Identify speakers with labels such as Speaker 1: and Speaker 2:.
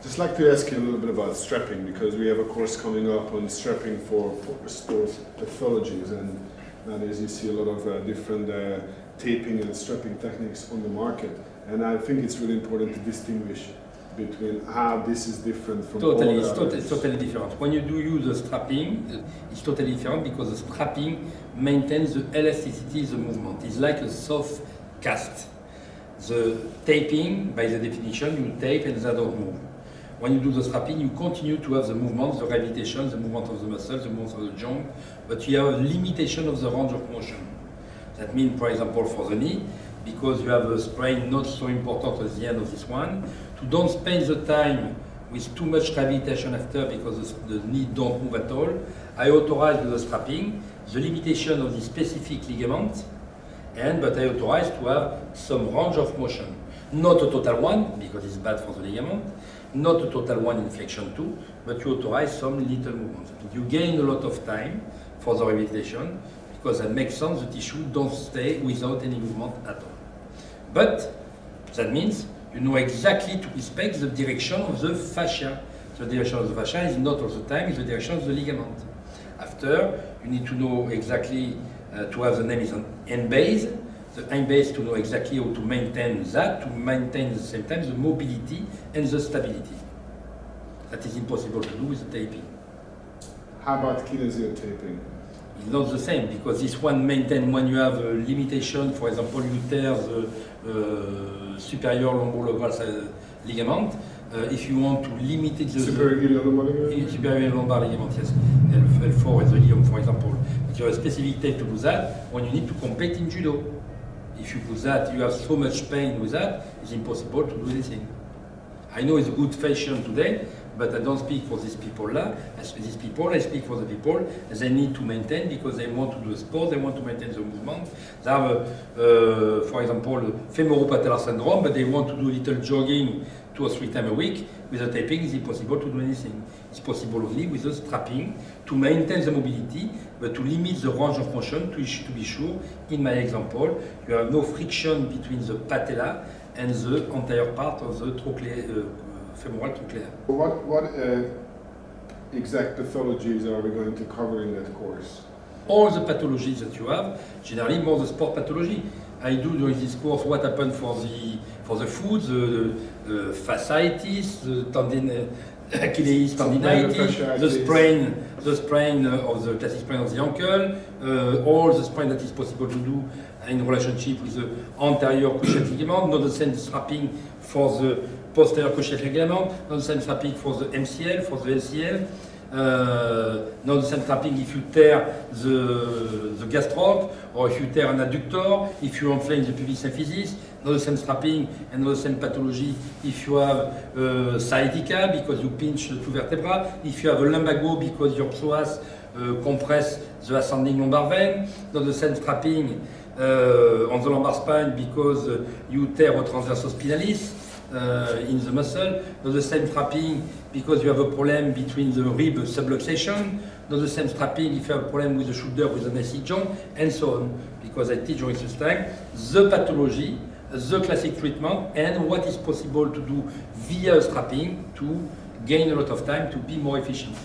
Speaker 1: Just like to ask you a little bit about strapping, because we have a course coming up on strapping for sports pathologies, and nowadays you see a lot of different taping and strapping techniques on the market, and I think it's really important to distinguish between how this is different from
Speaker 2: totally,
Speaker 1: all the
Speaker 2: it's totally different. When you do use the strapping, it's totally different because the strapping maintains the elasticity of the movement. It's like a soft cast. The taping, by the definition, you tape and they don't move. When you do the strapping, you continue to have the movement, the gravitation, the movement of the muscle, the movement of the joint, but you have a limitation of the range of motion. That means, for example, for the knee, because you have a sprain not so important at the end of this one, to don't spend the time with too much gravitation after because the knee don't move at all, I authorize with the strapping the limitation of the specific ligament, but I authorize to have some range of motion. Not a total one, because it's bad for the ligament, not a total one in flexion 2, but you authorize some little movements. You gain a lot of time for the rehabilitation, because that makes sense, the tissue don't stay without any movement at all. But that means you know exactly to respect the direction of the fascia. The direction of the fascia is not all the time, it's the direction of the ligament. After, you need to know exactly, to have the name is an end base. The end base to know exactly how to maintain that, to maintain at the same time the mobility and the stability. That is impossible to do with the taping.
Speaker 1: How about kinesio taping?
Speaker 2: It's not the same, because this one maintains when you have a limitation, for example, you tear the superior lumbar ligament. If you want to limit it,
Speaker 1: superior lumbar ligament?
Speaker 2: Superior lumbar ligament, yes. L4 is the ligament, for example. But you have a specific tape to do that when you need to compete in judo. If you put that, you have so much pain with that, it's impossible to do anything. I know it's a good fashion today, but I don't speak for these people. I speak for the people they need to maintain because they want to do a sport, they want to maintain the movement. They have, for example, femoropatellar syndrome, but they want to do a little jogging 2 or 3 times a week. With the taping, it's impossible to do anything. It's possible only with the strapping to maintain the mobility, but to limit the range of motion to be sure. In my example, you have no friction between the patella and the entire part of the femoral trochlear.
Speaker 1: What exact pathologies are we going to cover in that course?
Speaker 2: All the pathologies that you have, generally more the sport pathology. I do during this course what happened for the foot, the fasciitis, the Achilles tendinitis, the sprain of the classic sprain of the ankle, all the sprain that is possible to do in relationship with the anterior cruciate ligament, not the same strapping for the posterior cruciate ligament, not the same strapping for the MCL, for the LCL. Not the same strapping if you tear the gastroc, or if you tear an adductor, if you inflame the pubic symphysis. Not the same strapping and not the same pathology if you have sciatica because you pinch the 2 vertebrae, if you have a lumbago because your psoas compress the ascending lumbar vein. Not the same strapping on the lumbar spine because you tear a transversus spinalis in the muscle. Not the same strapping because you have a problem between the rib subluxation. Not the same strapping if you have a problem with the shoulder with an AC joint, and so on. Because I teach during this time the pathology, the classic treatment, and what is possible to do via strapping to gain a lot of time to be more efficient.